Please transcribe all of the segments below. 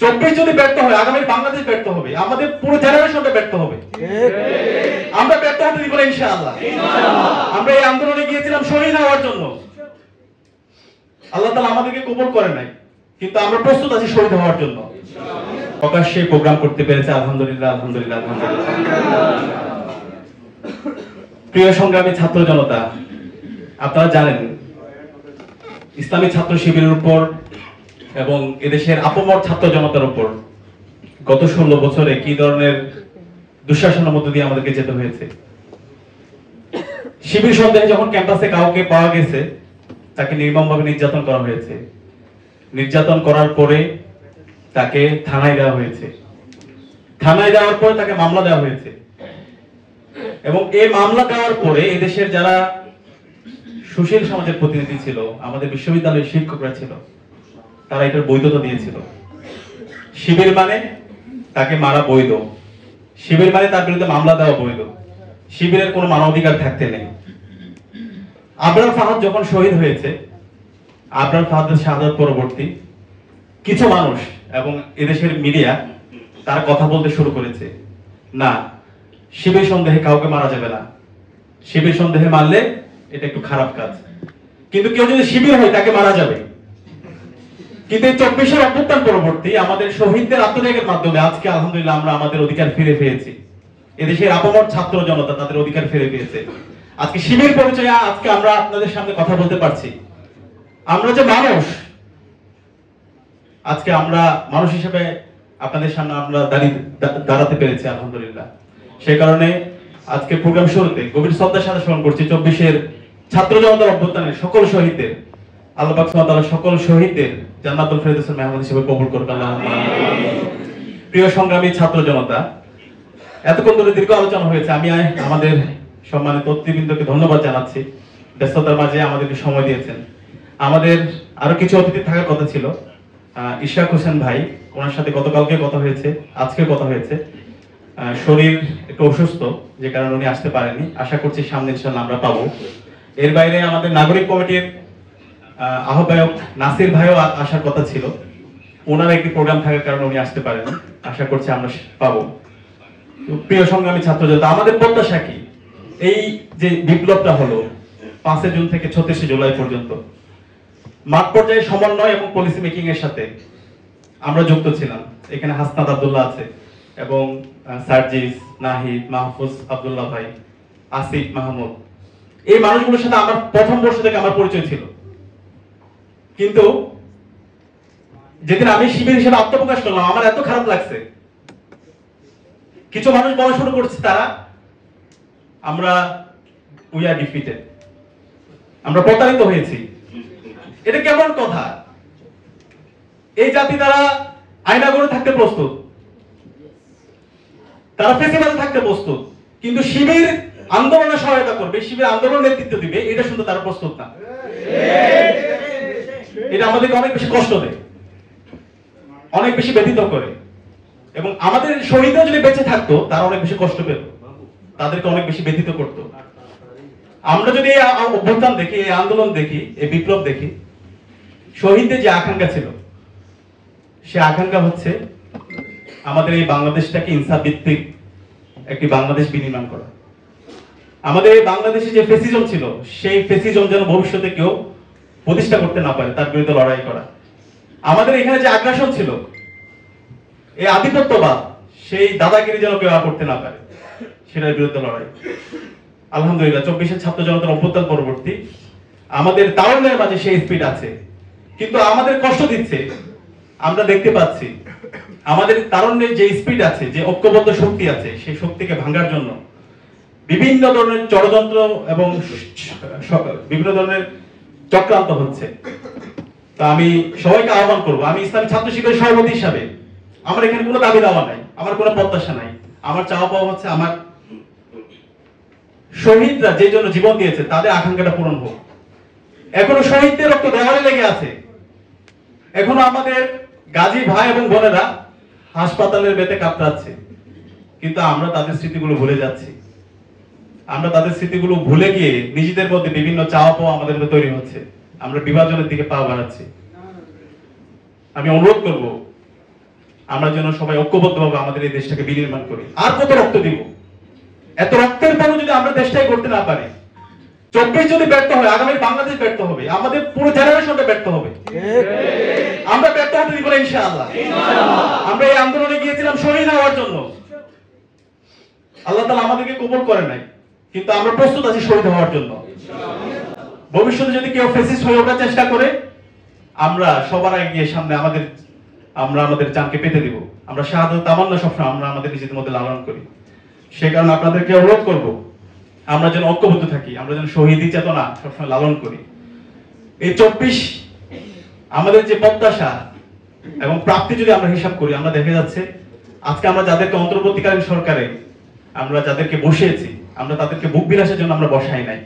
24 যদি ব্যর্থ হয়, আগামী বাংলাদেশ ব্যর্থ হবে, আমাদের পুরো জেনারেশনটা ব্যর্থ হবে। আমরা ব্যর্থ হতে দিব না ইনশাআল্লাহ। আমরা এই আন্দোলনে গিয়েছিলাম শহীদ হওয়ার জন্য, আল্লাহ তাআলা আমাদেরকে কবুল করে নাই, কিন্তু আমরা প্রস্তুত আছি শহীদ হওয়ার জন্য। প্রকাশ্যে প্রোগ্রাম করতে পেরেছে, আলহামদুলিল্লাহ, আলহামদুলিল্লাহ, আলহামদুলিল্লাহ। প্রিয় সংগ্রামী ছাত্র জনতা, আপনারা জানেন ইসলামী ছাত্র শিবিরের উপর এবং এদেশের আপমর ছাত্র জনতার উপর গত 16 বছরে কি ধরনের দুঃশাসনের মধ্য দিয়ে আমাদেরকে যেতে হয়েছে। শিবির সন্দেহে যখন ক্যাম্পাসে কাউকে পাওয়া গেছে, তাকে নির্মমভাবে নির্যাতন করা হয়েছে। নির্যাতন করার পরে তাকে থানায় দেওয়া হয়েছে। থানায় দেওয়ার পরে তাকে মামলা দেওয়া হয়েছে, এবং এই মামলা দেওয়ার পরে এদেশের যারা সুশীল সমাজের প্রতিনিধি ছিল, আমাদের বিশ্ববিদ্যালয়ের শিক্ষকরা ছিল, তারা এটার বৈধতা দিয়েছিল। শিবির মানে তাকে মারা বৈধ, শিবির মানে তার বিরুদ্ধে মামলা দেওয়া বৈধ, শিবিরের কোনো মানবাধিকার থাকতে নেই। আবরার ফাহাদ যখন শহীদ হয়েছে, আবরার ফাহাদের শাহাদাত পরবর্তী কিছু মানুষ এবং এদেশের মিডিয়া তার কথা বলতে শুরু করেছে, না শিবির সন্দেহে কাউকে মারা যাবে না, শিবির সন্দেহে মারলে এটা একটু খারাপ কাজ, কিন্তু কেউ যদি শিবির হয় তাকে মারা যাবে। কিন্তু এই 24 অভ্যুত্থান পরবর্তী আমাদের শহীদদের আত্মত্যাগের মাধ্যমে আজকে আলহামদুলিল্লাহ আমরা আমাদের অধিকার ফিরে পেয়েছি। এদেশের আপমর ছাত্র জনতা তাদের অধিকার ফিরে পেয়েছে। আজকে শিবির পরিচয়ে আজকে আমরা আপনাদের সামনে কথা বলতে পারছি। আমরা যে মানুষ, আজকে আমরা মানুষ হিসেবে আপনাদের সামনে আমরা দাঁড়াতে পেরেছি আলহামদুলিল্লাহ। সেই কারণে আজকে প্রোগ্রাম শুরুতে গভীর শ্রদ্ধার সাথে স্মরণ করছি 24 ছাত্র জনতার অভ্যুত্থানের সকল শহীদদের। আল্লাহ পাক সুবহানাহু ওয়া তাআলা সকল শহীদদের জান্নাতুল ফেরদৌসের মেহমান হিসেবে কবুল করুন, আল্লাহুম্মা আমিন। প্রিয় সংগ্রামী ছাত্র জনতা, এতক্ষণ ধরে দীর্ঘ আলোচনা হয়েছে। আমি আমাদের সম্মানিত অতিথিবৃন্দকে ধন্যবাদ জানাচ্ছি, ব্যস্ততার মাঝে আমাদেরকে সময় দিয়েছেন। আমাদের আরো কিছু অতিথি থাকার কথা ছিল। ইশরাক হোসেন ভাই, ওনার সাথে গতকালকে কথা হয়েছে, আজকে কথা হয়েছে। শরীর একটু অসুস্থ, যে কারণে উনি আসতে পারেনি। আশা করছি সামনে ইনশাআল্লাহ আমরা পাবো। এর বাইরে আমাদের নাগরিক কমিটির আহ্বায়ক নাসির ভাইও আসার কথা ছিল, ওনার একটি প্রোগ্রাম থাকার কারণে উনি আসতে পারেনি। আশা করছি আমরা পাবো। প্রিয় সংগ্রামী ছাত্র জনতা, আমাদের প্রত্যাশা কি? এই যে বিপ্লবটা হলো 5 জুন থেকে 36 জুলাই পর্যন্ত, মাঠ পর্যায়ে সমন্বয় এবং পলিসি মেকিং এর সাথে আমরা যুক্ত ছিলাম। এখানে হাসনাত আব্দুল্লাহ আছে এবং সার্জিস, নাহিদ, মাহফুজ আব্দুল্লাহ ভাই, আসিফ মাহমুদ, এই মানুষগুলোর সাথে আমার প্রথম বর্ষ থেকে আমার পরিচয় ছিল। কিন্তু যেদিন আমি শিবির হিসেবে আত্মপ্রকাশ করলাম, আমার এত খারাপ লাগছে। কিছু মানুষ বলা শুরু করছে তারা আমরা উই আর ডিফিটেড, আমরা প্রতারিত হয়েছি। এটা কেমন কথা? এই জাতি তারা আয়না করে থাকতে প্রস্তুত, তারা ফেসিবাদে থাকতে প্রস্তুত, কিন্তু শিবির আন্দোলনে সহায়তা করবে, শিবির আন্দোলন নেতৃত্ব দিবে, এটা শুনতে তারা প্রস্তুত না। এটা আমাদেরকে অনেক বেশি কষ্ট দেয়, অনেক বেশি ব্যথিত করে, এবং আমাদের শহীদরা যদি বেঁচে থাকতো তারা অনেক বেশি কষ্ট পেত, তাদেরকে অনেক বেশি ব্যথিত করত। আমরা যদি এই অভ্যুত্থান দেখি, এই আন্দোলন দেখি, এই বিপ্লব দেখি, শহীদদের যে আকাঙ্ক্ষা ছিল, সে আকাঙ্ক্ষা হচ্ছে আমাদের এই বাংলাদেশটাকে ইনসাফ ভিত্তিক একটি বাংলাদেশ বিনির্মাণ করা। আমাদের এই বাংলাদেশে যে ফেসিজম ছিল, সেই ফেসিজম যেন ভবিষ্যতে কেউ প্রতিষ্ঠা করতে না পারে, তার বিরুদ্ধে লড়াই করা। আমাদের এখানে যে আগ্রাসন ছিল, এই আধিপত্যবাদ, সেই দাদাগিরি যেন কেউ আর করতে না পারে, সেটার বিরুদ্ধে লড়াই। আলহামদুলিল্লাহ 24 ছাত্র জনতার অভ্যুত্থান পরবর্তী আমাদের তারুণ্যের মাঝে সেই স্পিড আছে, কিন্তু আমাদের কষ্ট দিচ্ছে। আমরা দেখতে পাচ্ছি আমাদের তারুণ্যের যে স্পিড আছে, যে ঐক্যবদ্ধ শক্তি আছে, সেই শক্তিকে ভাঙার জন্য বিভিন্ন ধরনের ষড়যন্ত্র এবং বিভিন্ন ধরনের চক্রান্ত হচ্ছে। তা আমি সবাইকে আহ্বান করবো, আমি ইসলামী ছাত্র শিবিরের সভাপতি হিসাবে আমার এখানে কোনো দাবি দাওয়া নাই, আমার কোনো প্রত্যাশা নাই। আমার চাওয়া পাওয়া হচ্ছে আমার শহীদরা যে জন্য জীবন দিয়েছে তাদের আকাঙ্ক্ষাটা পূরণ হোক। এখনো শহীদদের রক্ত দেওয়ালে লেগে আছে, এখনো আমাদের গাজী ভাই এবং বোনেরা হাসপাতালের বেতে কাতরাচ্ছে, কিন্তু আমরা তাদের স্মৃতিগুলো ভুলে যাচ্ছি। আমরা তাদের স্মৃতিগুলো ভুলে গিয়ে নিজেদের মধ্যে বিভিন্ন চাওয়া পাওয়া আমাদের মধ্যে তৈরি হচ্ছে, আমরা বিভাজনের দিকে পা বাড়াচ্ছি। আমি অনুরোধ করব আমরা যেন সবাই ঐক্যবদ্ধভাবে আমাদের এই দেশটাকে বিনির্মাণ করি। আর কত রক্ত দিব? এত রক্তের পরও যদি আমরা দেশটাই করতে না পারি, 24 যদি ব্যর্থ হয়, আগামী বাংলাদেশ ব্যর্থ হবে, আমাদের পুরো জেনারেশনটা ব্যর্থ হবে। আমরা ব্যর্থ হতে দিব না ইনশাআল্লাহ। আমরা এই আন্দোলনে গিয়েছিলাম শহীদ হওয়ার জন্য, আল্লাহ তাআলা আমাদেরকে কবুল করে নাই, কিন্তু আমরা প্রস্তুত আছি শহীদ হওয়ার জন্য। ভবিষ্যতে যদি কেউ ফ্যাসিস্ট হয়ে ওঠার চেষ্টা করে, আমরা সবার আগে গিয়ে সামনে আমরা আমাদের জানকে পেতে দিব। আমরা শাহাদাত তামান্না সবসময় আমরা আমাদের নিজেদের মধ্যে লালন করি। সেই কারণে আপনাদেরকে অনুরোধ করব, আমরা যেন ঐক্যবদ্ধ থাকি, আমরা যেন শহীদি চেতনা সবসময় লালন করি। এই 24 আমাদের যে প্রত্যাশা এবং প্রাপ্তি যদি আমরা হিসাব করি, আমরা দেখে যাচ্ছে আজকে আমরা যাদেরকে অন্তর্বর্তীকালীন সরকারে আমরা যাদেরকে বসিয়েছি, আমরা তাদেরকে বুক বিলাসের জন্য আমরা বসাই নাই।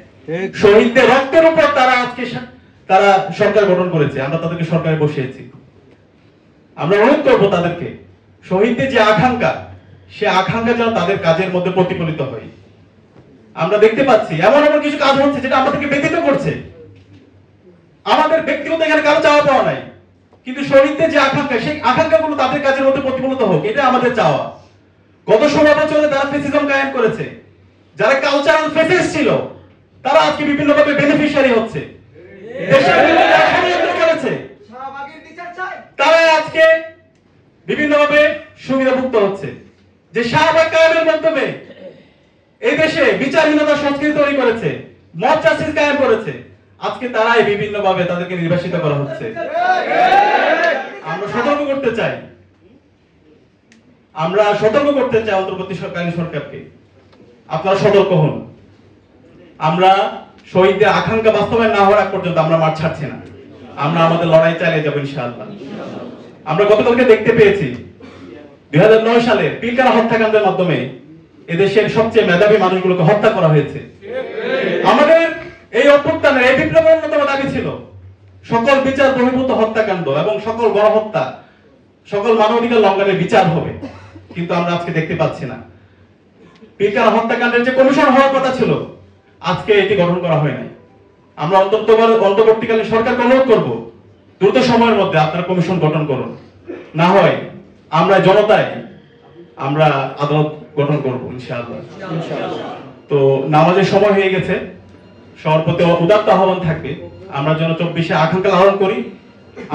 শহীদদের রক্তের উপর তারা সরকার গঠন করেছে, আমরা তাদেরকে সরকারে বসিয়েছি। আমরা অনুরোধ করবো তাদেরকে, শহীদদের যে আকাঙ্ক্ষা, সে আকাঙ্ক্ষা যেন তাদের কাজের মধ্যে প্রতিফলিত হয়। আমরা দেখতে পাচ্ছি এমন এমন কিছু কাজ হচ্ছে যেটা আমাদেরকে ব্যথিত করছে। আমাদের ব্যক্তিগত এখানে কারো চাওয়া পাওয়া নাই, কিন্তু শহীদদের যে আকাঙ্ক্ষা, সেই আকাঙ্ক্ষাগুলো তাদের কাজের মধ্যে প্রতিফলিত হোক, এটা আমাদের চাওয়া। গত 16 বছরে তারা ফ্যাসিজম কায়েম করেছে, যারা কালচারাল ফ্যাসিস্ট ছিল তারা আজকে বিভিন্নভাবে বেনিফিশিয়ারি হচ্ছে, দেশের বিভিন্ন ষড়যন্ত্র করেছে, তারা আজকে বিভিন্নভাবে সুবিধাভুক্ত হচ্ছে। যে শাহবাগ কায়েমের মাধ্যমে এই দেশে বিচারহীনতা সংস্কৃতি তৈরি করেছে, মব জাস্টিস কায়েম করেছে, আজকে তারাই বিভিন্নভাবে তাদেরকে নির্বাসিত করা হচ্ছে। আমরা সতর্ক করতে চাই, অন্তর্বর্তীকালীন সরকারকে, আপনারা সতর্ক হন। আমরা শহীদদের আকাঙ্ক্ষা বাস্তবায়ন না হওয়ার আগ পর্যন্ত আমরা মাঠ ছাড়ছি না, আমরা আমাদের লড়াই চালিয়ে যাবো ইনশাআল্লাহ। আমরা গতকালকে দেখতে পেয়েছি 2009 সালের পিলখানা হত্যাকাণ্ডের মাধ্যমে এদেশের সবচেয়ে মেধাবী মানুষগুলোকে হত্যা করা হয়েছে। আমাদের এই অভ্যুত্থানের এই বিপ্লবের অন্যতম দাবি ছিল সকল বিচার বহির্ভূত হত্যাকাণ্ড এবং সকল গণহত্যা, সকল মানবাধিকার লঙ্ঘনের বিচার হবে, কিন্তু আমরা আজকে দেখতে পাচ্ছি না। পিলখানা হত্যাকাণ্ডের যে কমিশন হওয়ার কথা ছিল, আজকে এটি গঠন করা হয় নাই। আমরা অন্তর্বর্তীকালীন সরকারকে অনুরোধ করব, দ্রুত সময়ের মধ্যে আপনারা কমিশন গঠন করুন, না হয় আমরা জনতায় আমরা আদালত গঠন করব ইনশাআল্লাহ। তো নামাজের সময় হয়ে গেছে, সবার প্রতি উদাত্ত আহ্বান থাকবে, আমরা যেন 24-এ আকাঙ্ক্ষা লালন করি।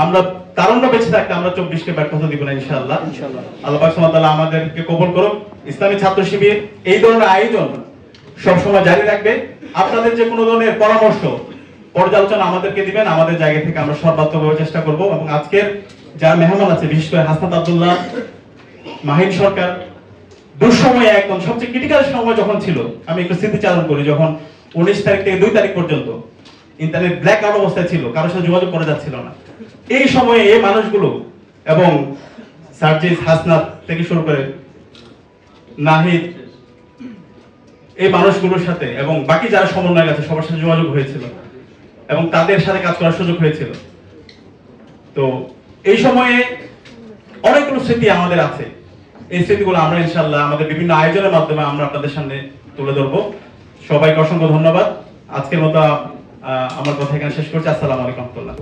আমরা তারুণ্য বেঁচে থাকতে আমরা 24-কে ব্যর্থ হতে দিব না ইনশাআল্লাহ। আল্লাহ পাক সুবহানাহু ওয়া তাআলা আমাদেরকে কবুল করুন। ইসলামী ছাত্র শিবির এই ধরনের আয়োজন সবসময় জারি রাখবে। আপনাদের যে কোনো ধরনের পরামর্শ, পর্যালোচনা আমাদেরকে দিবেন, আমাদের জায়গা থেকে আমরা সর্বাত্মকভাবে চেষ্টা করব। এবং আজকের যারা মেহমান আছে, বিশেষ করে হাসনাত আব্দুল্লাহ, মাহিন সরকার, দুঃসময়ে একদম সবচেয়ে ক্রিটিক্যাল সময় যখন ছিল, আমি একটু স্মৃতিচারণ করি, যখন 19 তারিখ থেকে 2 তারিখ পর্যন্ত ইন্টারনেট ব্ল্যাক আউট অবস্থায় ছিল, কারোর সাথে যোগাযোগ করা যাচ্ছিল না। এই সময়ে এই মানুষগুলো এবং সার্জিস, হাসনাত থেকে শুরু করে নাহিদ, এই মানুষগুলোর সাথে এবং বাকি যারা সমন্বয় আছে সবার সাথে যোগাযোগ হয়েছিল এবং তাদের সাথে কাজ করার সুযোগ হয়েছিল। তো এই সময়ে অনেকগুলো স্মৃতি আমাদের আছে, এই স্মৃতিগুলো আমরা ইনশাআল্লাহ আমাদের বিভিন্ন আয়োজনের মাধ্যমে আমরা আপনাদের সামনে তুলে ধরবো। সবাইকে অসংখ্য ধন্যবাদ। আজকের মতো আমার কথা এখানে শেষ করছি। আসসালামু আলাইকুম ওয়া রাহমাতুল্লাহ।